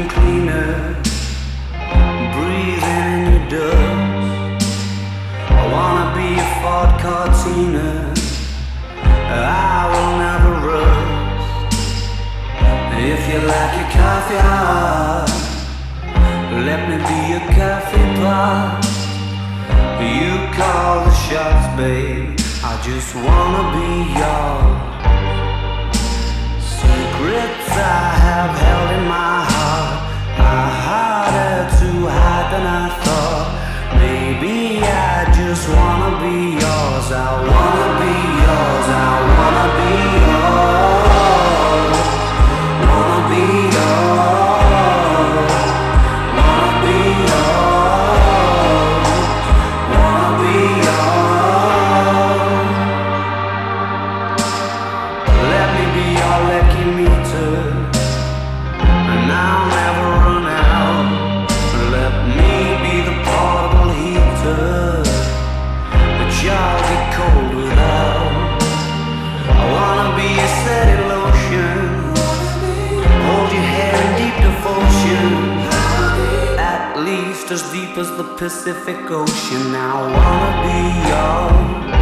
cleaner, breathing in your dust. I wanna be a Ford Cortina, I will never rust. If you like your coffee hot, let me be your coffee pot. You call the shots, babe, I just wanna be yours. Secrets I have held in my heart are harder to hide than I thought. Maybe I just wanna be yours. I wanna be yours. I wanna be yours. Wanna be yours. Wanna be yours. Wanna be yours. Let me be your lucky meter, and I'll never run out. Let me be the portable heater that y'all get cold without. I wanna be a steady lotion, hold your hair in deep devotion, at least as deep as the Pacific Ocean. I wanna be yours.